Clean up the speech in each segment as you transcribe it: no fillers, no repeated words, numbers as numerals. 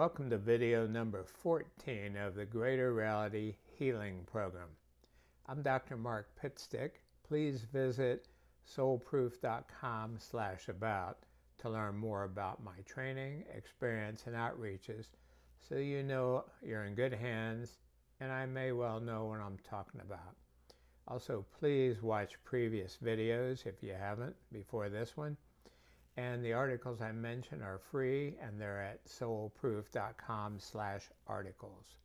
Welcome to video number 14 of the Greater Reality Healing Program. I'm Dr. Mark Pitstick. Please visit soulproof.com/about to learn more about my training, experience, and outreaches so you know you're in good hands and I may well know what I'm talking about. Also, please watch previous videos if you haven't before this one. And the articles I mentioned are free and they're at soulproof.com/articles.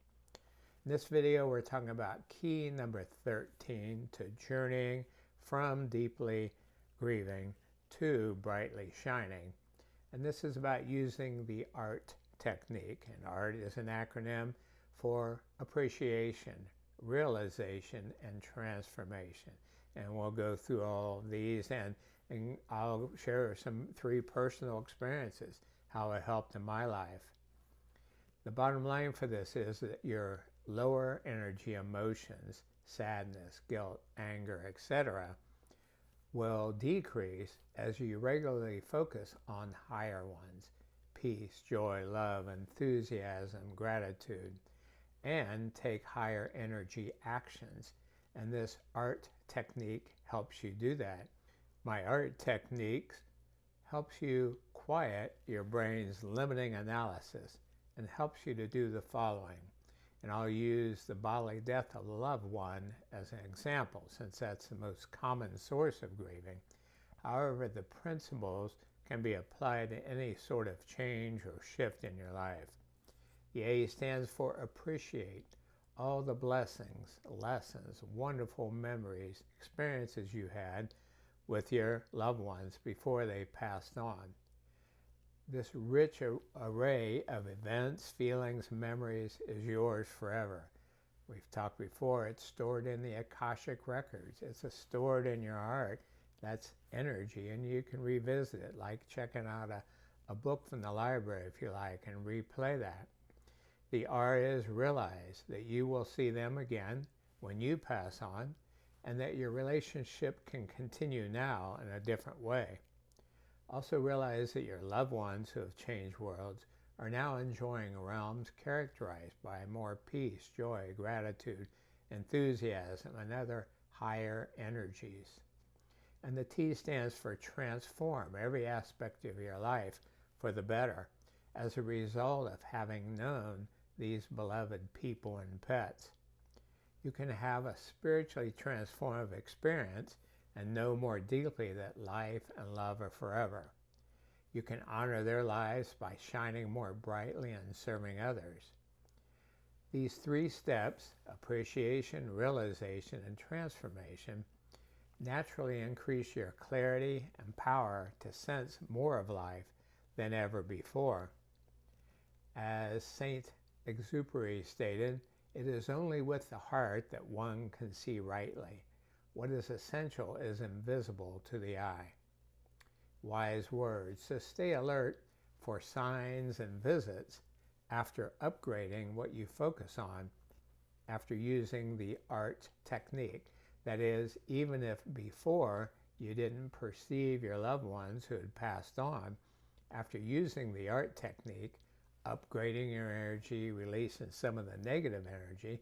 In this video, we're talking about key number 13 to journeying from deeply grieving to brightly shining. And this is about using the ART technique. And ART is an acronym for appreciation, realization, and transformation. And we'll go through all of these and I'll share three personal experiences, how it helped in my life. The bottom line for this is that your lower energy emotions, sadness, guilt, anger, etc., will decrease as you regularly focus on higher ones: peace, joy, love, enthusiasm, gratitude, and take higher energy actions. And this ART technique helps you do that. My ART techniques helps you quiet your brain's limiting analysis and helps you to do the following. And I'll use the bodily death of a loved one as an example, since that's the most common source of grieving. However, the principles can be applied to any sort of change or shift in your life. The A stands for appreciate all the blessings, lessons, wonderful memories, experiences you had with your loved ones before they passed on. This rich array of events, feelings, memories is yours forever. We've talked before, it's stored in the Akashic records. It's stored in your heart. That's energy, and you can revisit it, like checking out a book from the library if you like, and replay that. The R is realize that you will see them again when you pass on, and that your relationship can continue now in a different way. Also realize that your loved ones who have changed worlds are now enjoying realms characterized by more peace, joy, gratitude, enthusiasm, and other higher energies. And the T stands for transform every aspect of your life for the better as a result of having known these beloved people and pets. You can have a spiritually transformative experience and know more deeply that life and love are forever. You can honor their lives by shining more brightly and serving others. These three steps, appreciation, realization, and transformation, naturally increase your clarity and power to sense more of life than ever before. As Saint Exupery stated, it is only with the heart that one can see rightly. What is essential is invisible to the eye. Wise words. So stay alert for signs and visits after upgrading what you focus on after using the ART technique. That is, even if before you didn't perceive your loved ones who had passed on, after using the ART technique, upgrading your energy, releasing some of the negative energy,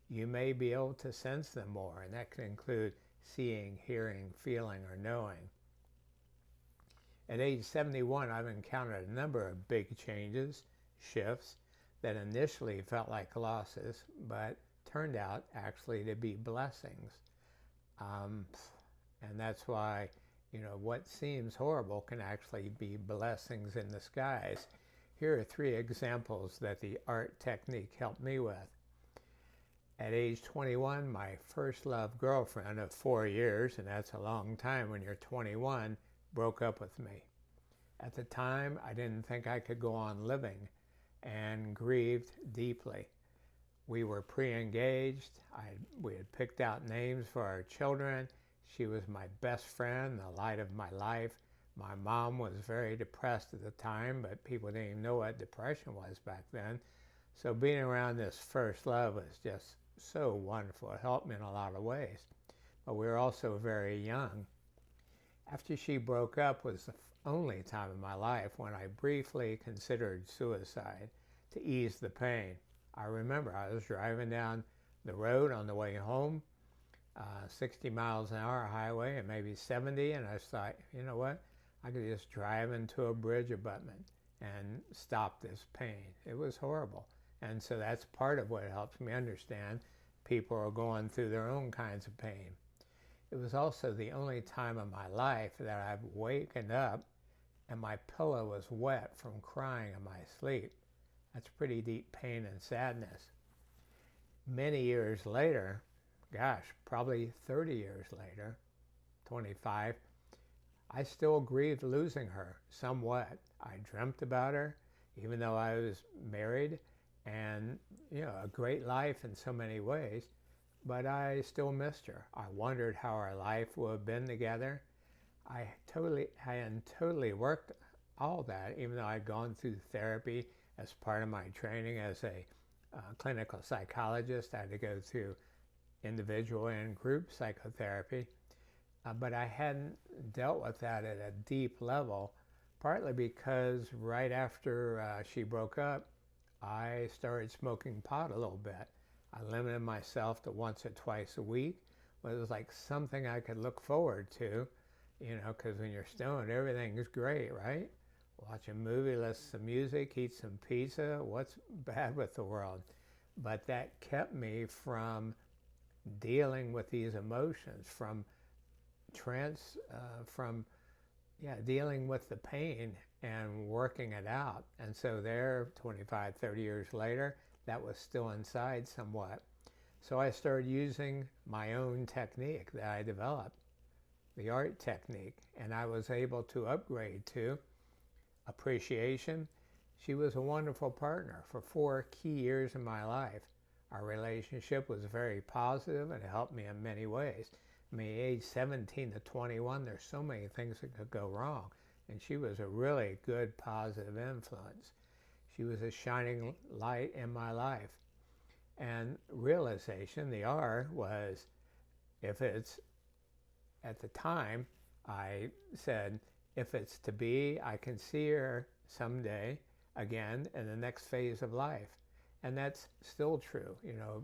you may be able to sense them more, and that can include seeing, hearing, feeling, or knowing. At age 71, I've encountered a number of big changes, shifts, that initially felt like losses, but turned out actually to be blessings. And that's why, what seems horrible can actually be blessings in disguise. Here are three examples that the ART technique helped me with. At age 21, my first love girlfriend of 4 years, and that's a long time when you're 21, broke up with me. At the time, I didn't think I could go on living and grieved deeply. We were pre-engaged. We had picked out names for our children. She was my best friend, the light of my life. My mom was very depressed at the time, but people didn't even know what depression was back then. So being around this first love was just so wonderful. It helped me in a lot of ways. But we were also very young. After she broke up was the only time in my life when I briefly considered suicide. to ease the pain. I remember I was driving down the road on the way home, 60 miles an hour highway and maybe 70, and I thought, you know what, I could just drive into a bridge abutment and stop this pain. It was horrible. And so that's part of what helps me understand people are going through their own kinds of pain. It was also the only time in my life that I've waken up and my pillow was wet from crying in my sleep. That's pretty deep pain and sadness. Many years later, gosh, probably 30 years later, 25, I still grieved losing her somewhat. I dreamt about her, even though I was married and, a great life in so many ways, but I still missed her. I wondered how our life would have been together. I hadn't totally worked all that, even though I'd gone through therapy as part of my training as a clinical psychologist. I had to go through individual and group psychotherapy, but I hadn't dealt with that at a deep level, partly because right after she broke up, I started smoking pot a little bit. I limited myself to once or twice a week, but it was like something I could look forward to, because when you're stoned, everything is great, right? Watch a movie, listen to some music, eat some pizza. What's bad with the world? But that kept me from dealing with these emotions, from dealing with the pain and working it out. And so there, 25, 30 years later, that was still inside somewhat. So I started using my own technique that I developed, the art technique, and I was able to upgrade to appreciation. She was a wonderful partner for 4 key years in my life. Our relationship was very positive and it helped me in many ways. I mean, age 17 to 21, there's so many things that could go wrong. And she was a really good positive influence. She was a shining light in my life. And realization, the R, was if it's, at the time, I said, if it's to be, I can see her someday again in the next phase of life. And that's still true.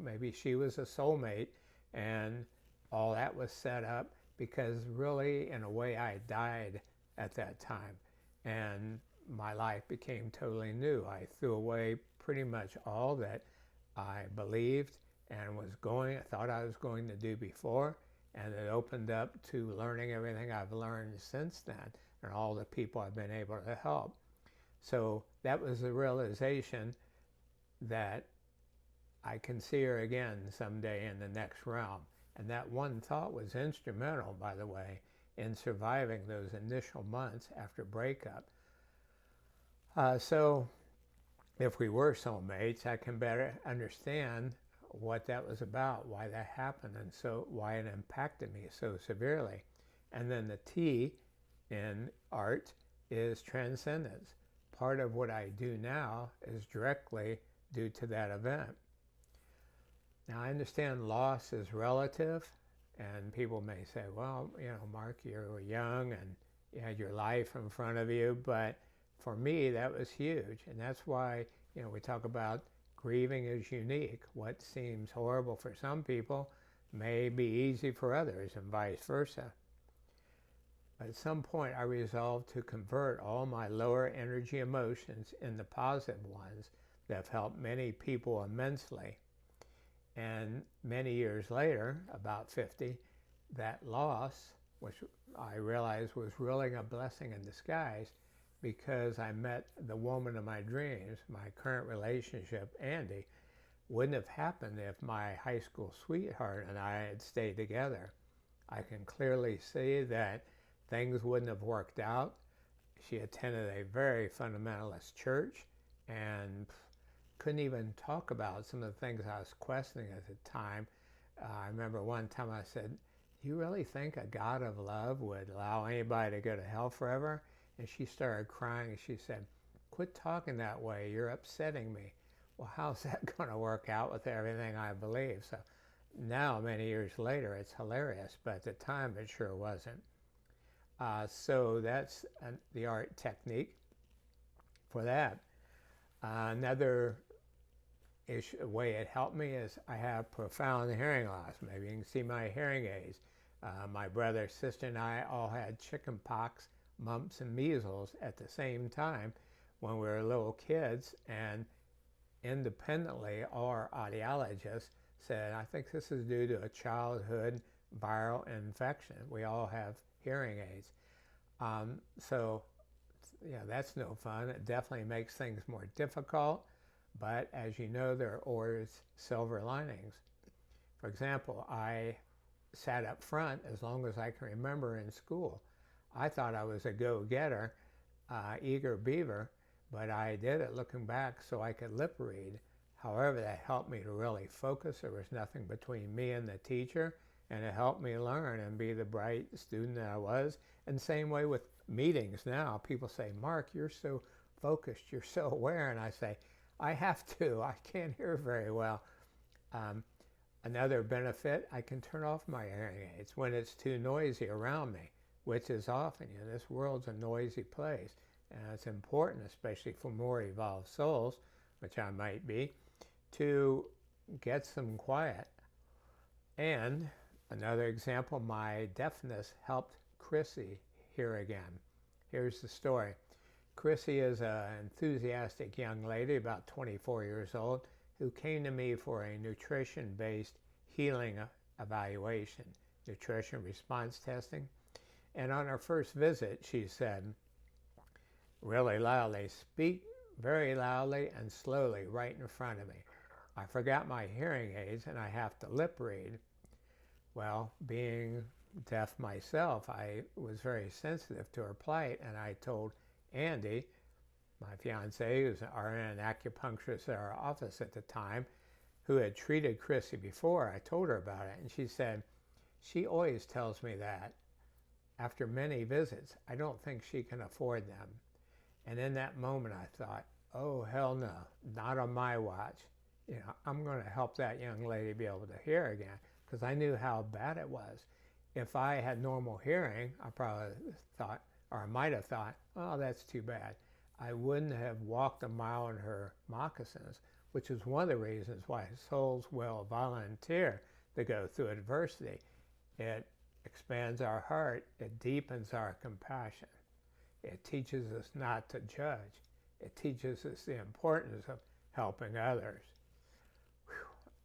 Maybe she was a soulmate and all that was set up because really, in a way, I died at that time. And my life became totally new. I threw away pretty much all that I believed and thought I was going to do before. And it opened up to learning everything I've learned since then and all the people I've been able to help. So that was the realization that I can see her again someday in the next realm. And that one thought was instrumental, by the way, in surviving those initial months after breakup. So if we were soulmates, I can better understand what that was about, why that happened, and so why it impacted me so severely. And then the T in art is transcendence. Part of what I do now is directly due to that event. Now, I understand loss is relative, and people may say, well, Mark, you were young and you had your life in front of you, but for me, that was huge. And that's why, we talk about grieving is unique. What seems horrible for some people may be easy for others, and vice versa. At some point, I resolved to convert all my lower energy emotions into positive ones that have helped many people immensely. And many years later, about 50, that loss, which I realized was really a blessing in disguise, because I met the woman of my dreams, my current relationship, Andy, wouldn't have happened if my high school sweetheart and I had stayed together. I can clearly see that things wouldn't have worked out. She attended a very fundamentalist church and couldn't even talk about some of the things I was questioning at the time. I remember one time I said, do you really think a God of love would allow anybody to go to hell forever? And she started crying and she said, quit talking that way, you're upsetting me. Well, how's that going to work out with everything I believe? So now, many years later, it's hilarious, but at the time it sure wasn't. So that's the art technique for that. Another way it helped me is I have profound hearing loss. Maybe you can see my hearing aids. My brother, sister, and I all had chicken pox, mumps, and measles at the same time when we were little kids, and independently, our audiologist said, I think this is due to a childhood viral infection. We all have hearing aids. So, yeah, that's no fun. It definitely makes things more difficult. But as you know, there are always silver linings. For example, I sat up front as long as I can remember in school. I thought I was a go-getter, eager beaver, but I did it looking back so I could lip read. However, that helped me to really focus. There was nothing between me and the teacher, and it helped me learn and be the bright student that I was. And same way with meetings now. People say, Mark, you're so focused, you're so aware. And I say, I have to. I can't hear very well. Another benefit, I can turn off my hearing aids when it's too noisy around me, which is often. This world's a noisy place. And it's important, especially for more evolved souls, which I might be, to get some quiet. And another example, my deafness helped Chrissy hear again. Here's the story. Chrissy is an enthusiastic young lady, about 24 years old, who came to me for a nutrition-based healing evaluation, nutrition response testing. And on her first visit, she said, really loudly, speak very loudly and slowly right in front of me. I forgot my hearing aids and I have to lip read. Well, being deaf myself, I was very sensitive to her plight, and I told Andy, my fiance, who was an RN acupuncturist at our office at the time, who had treated Chrissy before, I told her about it, and she said, she always tells me that. After many visits, I don't think she can afford them. And in that moment, I thought, oh, hell no, not on my watch. I'm going to help that young lady be able to hear again, because I knew how bad it was. If I had normal hearing, I probably thought, or I might have thought, oh, that's too bad. I wouldn't have walked a mile in her moccasins, which is one of the reasons why souls will volunteer to go through adversity. It expands our heart. It deepens our compassion. It teaches us not to judge. It teaches us the importance of helping others.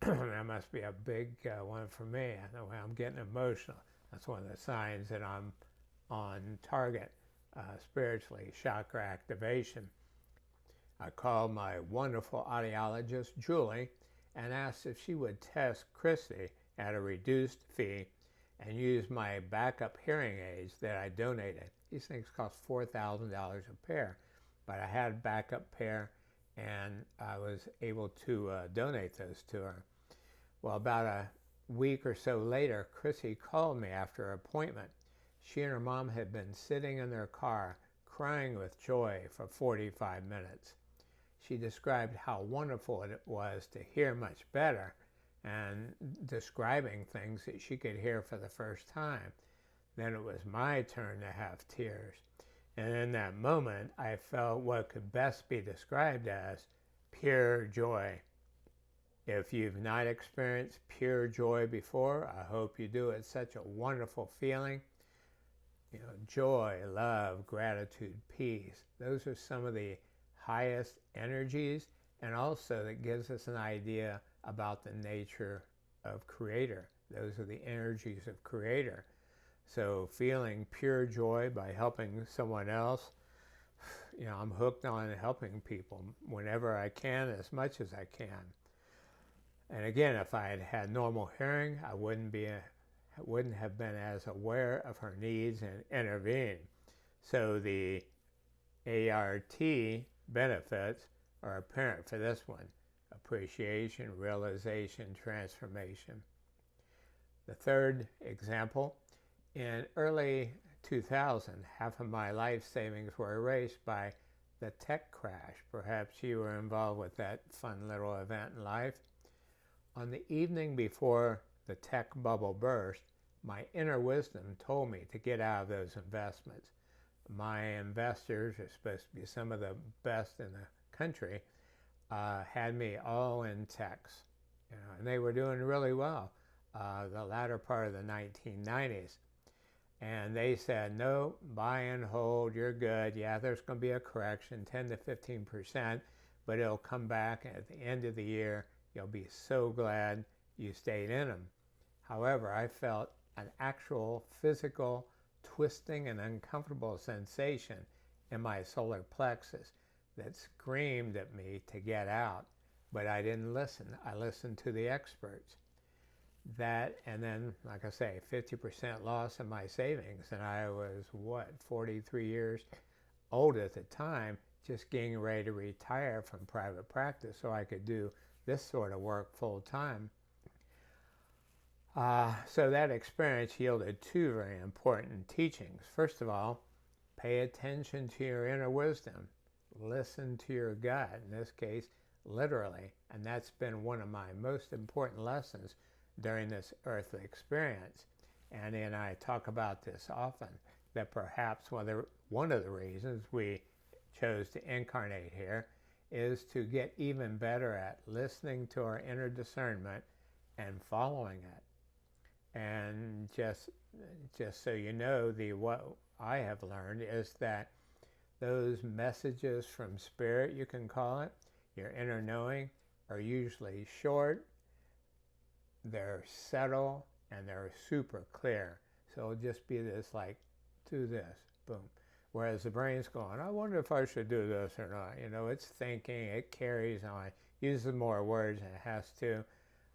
That must be a big one for me. I know I'm getting emotional. That's one of the signs that I'm on target spiritually, chakra activation. I called my wonderful audiologist, Julie, and asked if she would test Chrissy at a reduced fee and use my backup hearing aids that I donated. These things cost $4,000 a pair, but I had a backup pair, and I was able to donate those to her. Well, about a week or so later, Chrissy called me after her appointment. She and her mom had been sitting in their car crying with joy for 45 minutes. She described how wonderful it was to hear much better and describing things that she could hear for the first time. Then it was my turn to have tears. And in that moment, I felt what could best be described as pure joy. If you've not experienced pure joy before, I hope you do. It's such a wonderful feeling. Joy, love, gratitude, peace. Those are some of the highest energies, and also that gives us an idea about the nature of Creator. Those are the energies of Creator. So feeling pure joy by helping someone else, I'm hooked on helping people whenever I can, as much as I can. And again, if I had had normal hearing, I wouldn't have been as aware of her needs and intervene. So the ART benefits are apparent for this one: appreciation, realization, transformation. The third example, in early 2000, half of my life savings were erased by the tech crash. Perhaps you were involved with that fun little event in life. On the evening before the tech bubble burst, my inner wisdom told me to get out of those investments. My investors are supposed to be some of the best in the country, had me all in text, and they were doing really well the latter part of the 1990s. And they said, no, buy and hold, you're good. Yeah, there's going to be a correction, 10 to 15%, but it'll come back at the end of the year. You'll be so glad you stayed in them. However, I felt an actual physical twisting and uncomfortable sensation in my solar plexus that screamed at me to get out, but I didn't listen. I listened to the experts. That, and then, like I say, 50% loss in my savings, and I was, 43 years old at the time, just getting ready to retire from private practice so I could do this sort of work full time. So that experience yielded two very important teachings. First of all, pay attention to your inner wisdom. Listen to your gut, in this case, literally. And that's been one of my most important lessons during this earthly experience. And then I talk about this often, that perhaps one of the reasons we chose to incarnate here is to get even better at listening to our inner discernment and following it. And just so you know, what I have learned is that those messages from spirit, you can call it, your inner knowing, are usually short, they're subtle, and they're super clear. So it'll just be this, like, do this, boom. Whereas the brain's going, I wonder if I should do this or not. It's thinking, it carries on, uses more words than it has to.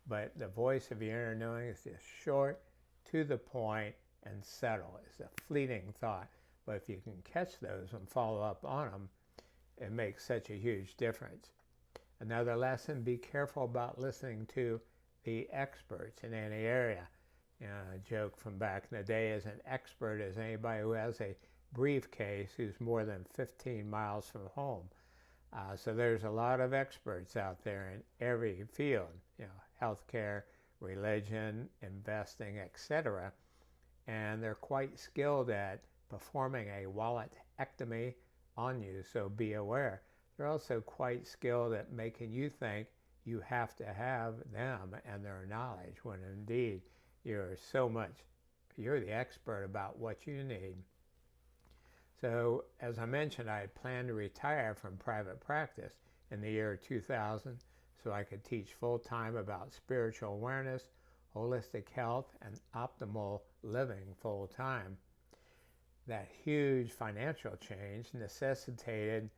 But the voice of your inner knowing is just short, to the point, and subtle. It's a fleeting thought. But if you can catch those and follow up on them, it makes such a huge difference. Another lesson, be careful about listening to the experts in any area. A joke from back in the day is an expert is anybody who has a briefcase who's more than 15 miles from home. So there's a lot of experts out there in every field, healthcare, religion, investing, etc. And they're quite skilled at performing a walletectomy on you, so be aware. They're also quite skilled at making you think you have to have them and their knowledge, when indeed you're the expert about what you need. So, as I mentioned, I had planned to retire from private practice in the year 2000 so I could teach full-time about spiritual awareness, holistic health, and optimal living full-time. That huge financial change necessitated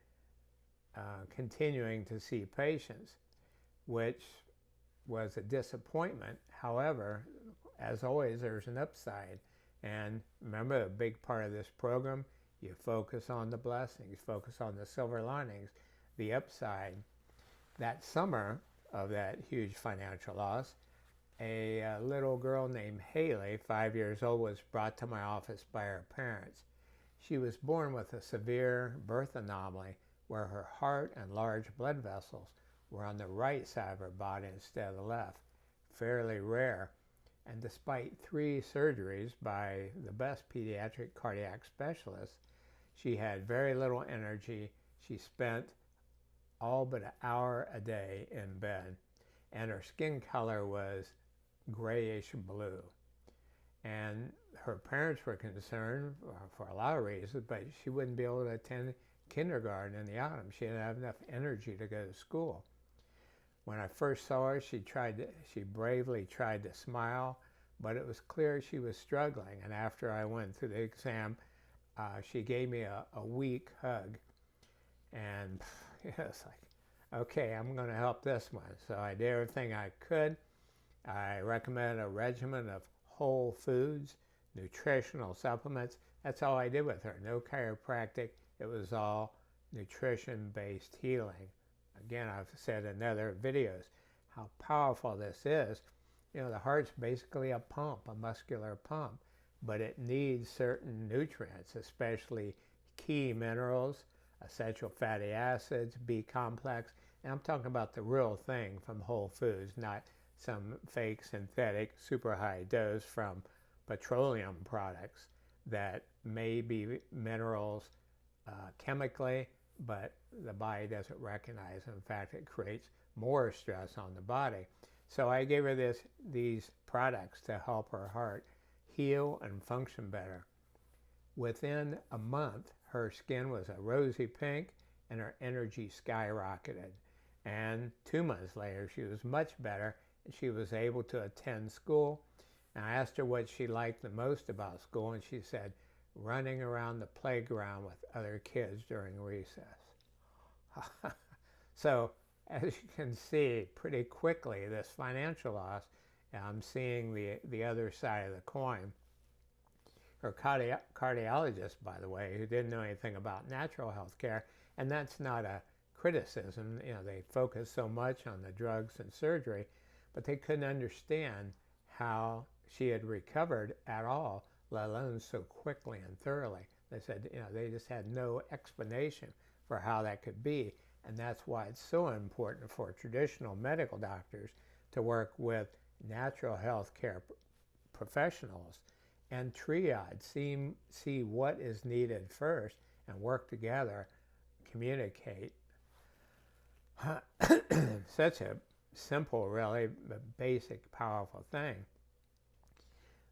continuing to see patients, which was a disappointment. However, as always, there's an upside. And remember, a big part of this program, you focus on the blessings, focus on the silver linings, the upside. That summer of that huge financial loss, a little girl named Haley, 5 years old, was brought to my office by her parents. She was born with a severe birth anomaly where her heart and large blood vessels were on the right side of her body instead of the left, fairly rare. And despite 3 surgeries by the best pediatric cardiac specialists, she had very little energy. She spent all but an hour a day in bed, and her skin color was grayish blue. And her parents were concerned for a lot of reasons, but she wouldn't be able to attend kindergarten in the autumn. She didn't have enough energy to go to school. When I first saw her, she bravely tried to smile, but it was clear she was struggling. And after I went through the exam, she gave me a weak hug. And it's like, okay, I'm going to help this one. So I did everything I could. I recommended a regimen of whole foods, nutritional supplements. That's all I did with her. No chiropractic. It was all nutrition-based healing. Again, I've said in other videos how powerful this is. The heart's basically a pump, a muscular pump, but it needs certain nutrients, especially key minerals, essential fatty acids, B complex. And I'm talking about the real thing from whole foods, not some fake synthetic super high dose from petroleum products that may be minerals chemically, but the body doesn't recognize it. In fact, it creates more stress on the body. So I gave her these products to help her heart heal and function better. Within a month, her skin was a rosy pink and her energy skyrocketed. And 2 months later, she was much better and she was able to attend school. And I asked her what she liked the most about school, and she said, running around the playground with other kids during recess. So, as you can see, pretty quickly, this financial loss, I'm seeing the other side of the coin. Her cardiologist, by the way, who didn't know anything about natural health care, and that's not a criticism, they focus so much on the drugs and surgery, but they couldn't understand how she had recovered at all, let alone so quickly and thoroughly. They said, they just had no explanation for how that could be, and that's why it's so important for traditional medical doctors to work with natural health care professionals and triage, see what is needed first and work together, communicate. Such a simple, really, but basic, powerful thing.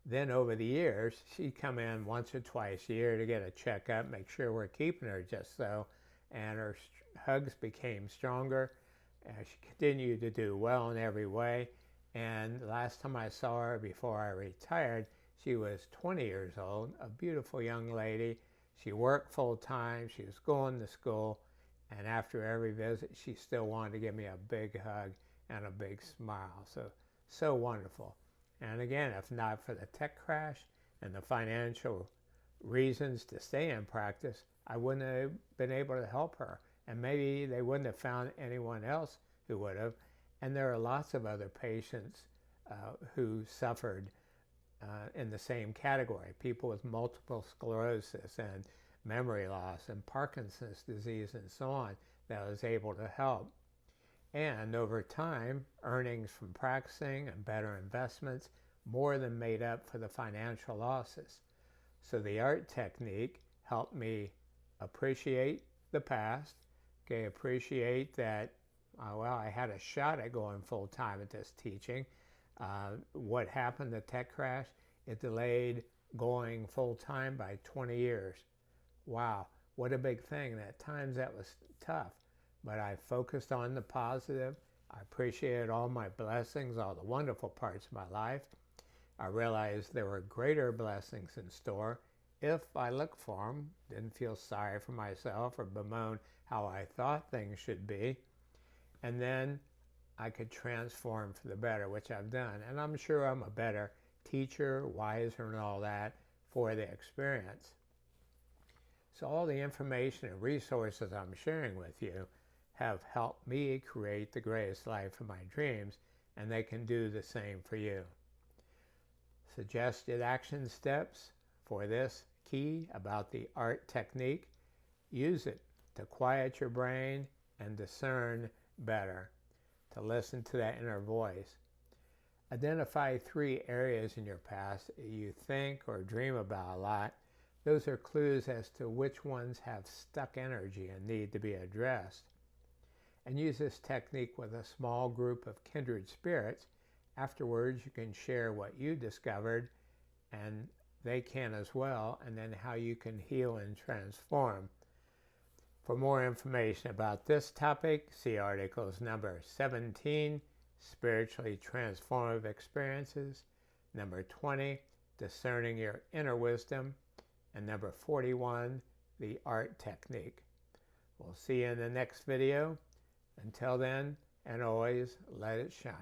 Then over the years, she'd come in once or twice a year to get a checkup, make sure we're keeping her just so, and her hugs became stronger. She continued to do well in every way, and the last time I saw her before I retired, she was 20 years old, a beautiful young lady. She worked full-time, she was going to school, and after every visit, she still wanted to give me a big hug and a big smile. So wonderful. And again, if not for the tech crash and the financial reasons to stay in practice, I wouldn't have been able to help her. And maybe they wouldn't have found anyone else who would have. And there are lots of other patients who suffered in the same category, people with multiple sclerosis and memory loss and Parkinson's disease and so on, that I was able to help. And over time, earnings from practicing and better investments more than made up for the financial losses. So the art technique helped me appreciate the past, appreciate that, I had a shot at going full-time at this teaching. What happened, the tech crash, it delayed going full-time by 20 years. Wow, what a big thing. At times that was tough, but I focused on the positive. I appreciated all my blessings, all the wonderful parts of my life. I realized there were greater blessings in store if I looked for them, didn't feel sorry for myself or bemoan how I thought things should be. And then I could transform for the better, which I've done. And I'm sure I'm a better teacher, wiser, and all that for the experience. So all the information and resources I'm sharing with you have helped me create the greatest life of my dreams, and they can do the same for you. Suggested action steps for this key about the art technique: use it to quiet your brain and discern better, to listen to that inner voice. Identify 3 areas in your past you think or dream about a lot. Those are clues as to which ones have stuck energy and need to be addressed. And use this technique with a small group of kindred spirits. Afterwards, you can share what you discovered, and they can as well, and then how you can heal and transform. For more information about this topic, see articles number 17, Spiritually Transformative Experiences, number 20, Discerning Your Inner Wisdom, and number 41, The Art Technique. We'll see you in the next video. Until then, and always, let it shine.